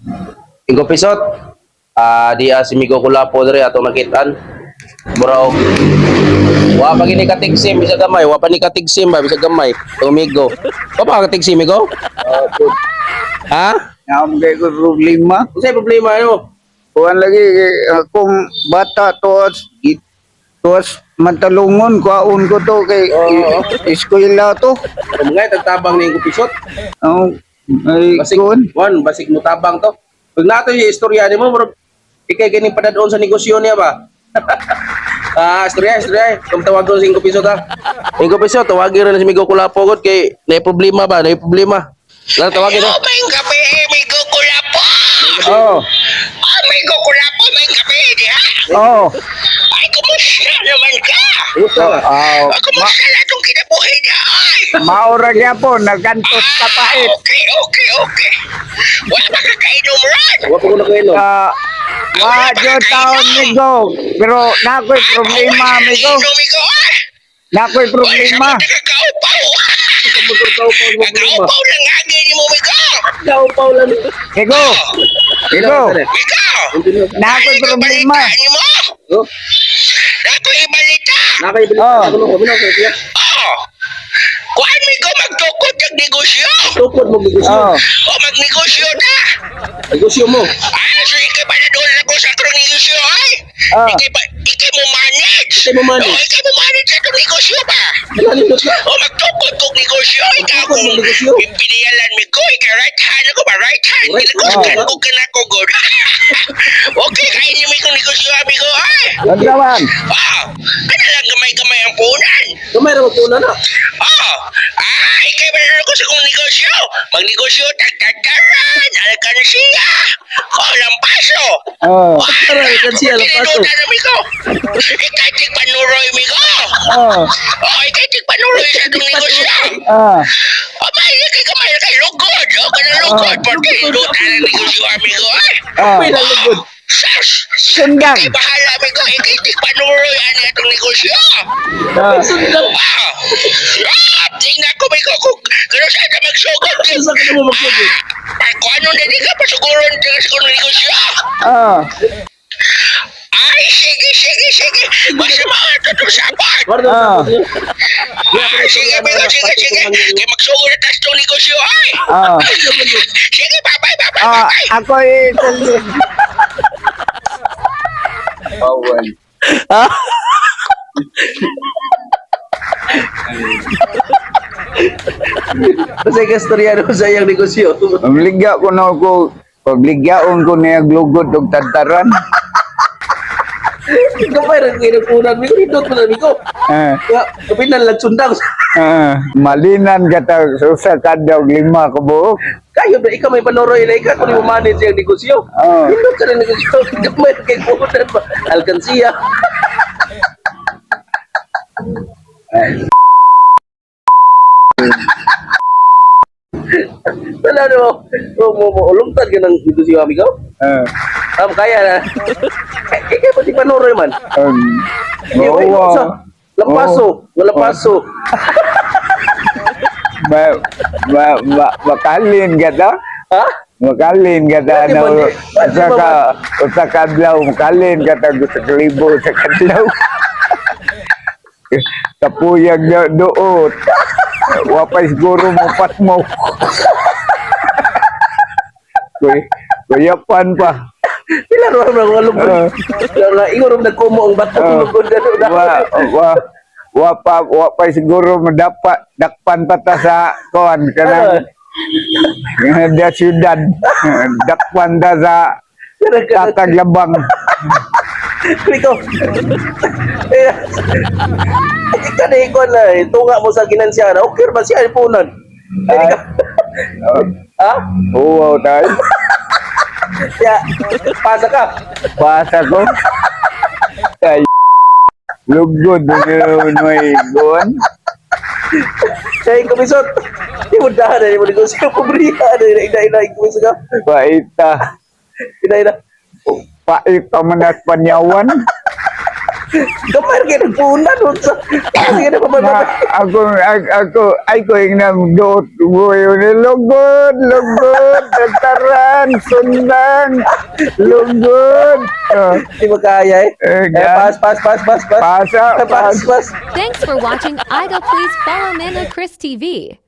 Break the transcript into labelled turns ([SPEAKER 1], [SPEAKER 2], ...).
[SPEAKER 1] 5 pisot. Di si Migo Kulapo diri atong nakitaan. Buraog. Wa pa gini katigsim bisa gamay, wa pa ni katigsim ba bisa gamay. Tumigo. Pa pa katigsim Migo?
[SPEAKER 2] Pud
[SPEAKER 1] Ha?
[SPEAKER 2] naam kay ko problema.
[SPEAKER 1] Unsay problema ano?
[SPEAKER 2] Kuan lagi akong bata tuwas mantalungon kuaon ko to kay
[SPEAKER 1] Oo.
[SPEAKER 2] eskwela to.
[SPEAKER 1] Mga tagtabang ni 5 pisot.
[SPEAKER 2] Ang ay
[SPEAKER 1] Basig
[SPEAKER 2] kuan.
[SPEAKER 1] basig mo tabang to. Pag nato yung istorya ni mo, bro, ikay ganing padadon sa negosyo niya ba? Istorya. Kung tawag doon sa 5 piso ta. 5 piso, tawagin rin si Migo Kulapo god kay may problema ba? May problema. Lang tawagin
[SPEAKER 3] Hello,
[SPEAKER 1] no?
[SPEAKER 3] may gabi, may gugulapo.
[SPEAKER 2] Oh.
[SPEAKER 3] May gugulapo, may gabi, di ha?
[SPEAKER 2] Oh.
[SPEAKER 3] Ay, kumusta naman ka?
[SPEAKER 1] Kumusta ka?
[SPEAKER 3] Kumusta na itong kinabuhi niya, ay?
[SPEAKER 2] Maura niya po nagantos ka pait.
[SPEAKER 3] Okay. Wala ba kakainom ron?
[SPEAKER 1] Wa pa ko na kayo.
[SPEAKER 2] Wa jud taon migo. Pero nakoy problema migo.
[SPEAKER 3] Inumigo, ay?
[SPEAKER 2] Nakoy problema.
[SPEAKER 3] Nagkakaupaw.
[SPEAKER 1] Kaupaw mo problema.
[SPEAKER 3] Nagkaupaw lang agi ni mo, migo.
[SPEAKER 1] Kaupaw lang.
[SPEAKER 2] Migo. Migo.
[SPEAKER 3] Migo.
[SPEAKER 2] Nakoy problema.
[SPEAKER 3] Ni mo?
[SPEAKER 1] Oh,
[SPEAKER 3] Nakoy ibalita.
[SPEAKER 1] nakaibili
[SPEAKER 2] Oh.
[SPEAKER 1] ka ko no sa siya.
[SPEAKER 3] Oh. Kuan migo magtukod kag negosyo.
[SPEAKER 1] Tukod mo negosyo.
[SPEAKER 2] Oh.
[SPEAKER 3] O magnegosyo na.
[SPEAKER 1] Negosyo mo.
[SPEAKER 3] So ikay ba na doon ako sa akong negosyo, ay?
[SPEAKER 2] Ah.
[SPEAKER 3] Ikay mo manage.
[SPEAKER 1] Ikay mo manage.
[SPEAKER 3] O, ikay mo manage sa itong negosyo ba?
[SPEAKER 1] Nalalindot ka.
[SPEAKER 3] O magtukod kong negosyo. Ikaw
[SPEAKER 1] Magtukod
[SPEAKER 3] kung
[SPEAKER 1] ng negosyo.
[SPEAKER 3] piniyalan mi ko, ikaw right hand ako ba? Right hand.
[SPEAKER 1] Right
[SPEAKER 3] Ginagusgan
[SPEAKER 2] hand.
[SPEAKER 3] ko ka na ko, good. Okay, kainin mo ikong negosyo, amigo, ay?
[SPEAKER 2] Ano naman?
[SPEAKER 3] Oh, ano lang gamay-gamay ang punan.
[SPEAKER 1] Kamay ra mo puna na.
[SPEAKER 3] Ikay ba na ako sa kong negosyo? Magnegosyo, tagtagtaran, alkansiya, lampaso.
[SPEAKER 2] Oh.
[SPEAKER 1] Tara, alkansiya, lampaso.
[SPEAKER 3] Pinilutan na, migo. Ikay tigpanuroy, migo.
[SPEAKER 2] Oh.
[SPEAKER 3] Ikay tigpanuroy sa itong negosyo.
[SPEAKER 2] Ah.
[SPEAKER 3] May ikay na kay lugod. Kanang lugod. Porque ilutan ang negosyo, amigo, ay.
[SPEAKER 2] Ah.
[SPEAKER 1] May nalugod.
[SPEAKER 3] Sas!
[SPEAKER 2] Sundang.
[SPEAKER 3] Ikay bahala, amigo. Ikay tigpanuroy ano itong negosyo.
[SPEAKER 2] Ah.
[SPEAKER 3] Tingnan ko, migo, kung kano saan ka magsugod.
[SPEAKER 1] Sa ka mo magsugod.
[SPEAKER 3] Kung ano na di ka, pasuguron ka sa kong negosyo.
[SPEAKER 2] Ah.
[SPEAKER 3] Ay, sige. Basta mga tutusapan.
[SPEAKER 1] Wardo
[SPEAKER 2] Ah.
[SPEAKER 1] sa niya.
[SPEAKER 3] Sige, amigo, sige. Kaya magsugod na tayo itong negosyo, ay.
[SPEAKER 2] Ah.
[SPEAKER 3] Sige, bye-bye.
[SPEAKER 2] Ah, ako Bawal.
[SPEAKER 1] Kasi kastorya no sa iyang negosyo.
[SPEAKER 2] Pabligya ko na ako. Pabligyaon ko na yung lugod og tantaran.
[SPEAKER 1] Kamay ra kinukunan mi ko hindot mo na mi ko.
[SPEAKER 2] Ah.
[SPEAKER 1] Ya, kapinan lang sundang.
[SPEAKER 2] Malinan kata sa kada og 5 ka buok.
[SPEAKER 1] Kayo ba ikaw may panoroy na ikaw kung manage yung negosyo.
[SPEAKER 2] Ah.
[SPEAKER 1] Hindot sa negosyo. Kamay ra kay kunan pa. Alkansiya. Wala no. Ulungtad ka ng negosyo amigo. Kaya na. Ikaw pati panoroy man.
[SPEAKER 2] Bawa.
[SPEAKER 1] Lampaso, wala paso.
[SPEAKER 2] Makalin kata.
[SPEAKER 1] Ha?
[SPEAKER 2] Makalin kata
[SPEAKER 1] Pwede ba
[SPEAKER 2] na
[SPEAKER 1] di- pwede ba
[SPEAKER 2] usa kadlaw makalin kata gusto kalibo sa kadlaw. Kapuyag na doot. Wapay siguro mo pat mo. Kuyapan pa.
[SPEAKER 1] Pila ro na wala lugod. Nga ingon ro nagkumo ang bato lugod
[SPEAKER 2] Wa pa siguro mendapat dakpan pata sa kon kanang da syudad dakpan ta sa tatag labang.
[SPEAKER 1] Ikaw. Ika na ikon na tunga mo sa ginansya na okay ba siya ipunan? Ha?
[SPEAKER 2] Oo tayo.
[SPEAKER 1] Ya, pasa ka.
[SPEAKER 2] Pasa ko. Ay, lugod may gon.
[SPEAKER 1] Kaya yung kumisot. Di mo dahan na, di mo negosyo. Kubriya na, ina-ina, kumisot ka.
[SPEAKER 2] Paita.
[SPEAKER 1] Ina-ina.
[SPEAKER 2] Paita manas panyawan.
[SPEAKER 1] Gamay kayo nagpunan. Sige na
[SPEAKER 2] Na, ako yung nagdoot buhay ni lugod, tataran, sundang, lugod.
[SPEAKER 1] Hindi mo kaya eh. Pass.
[SPEAKER 2] Pasa.
[SPEAKER 1] Pass.
[SPEAKER 4] Thanks for watching Idol. Please follow Mano Chris TV.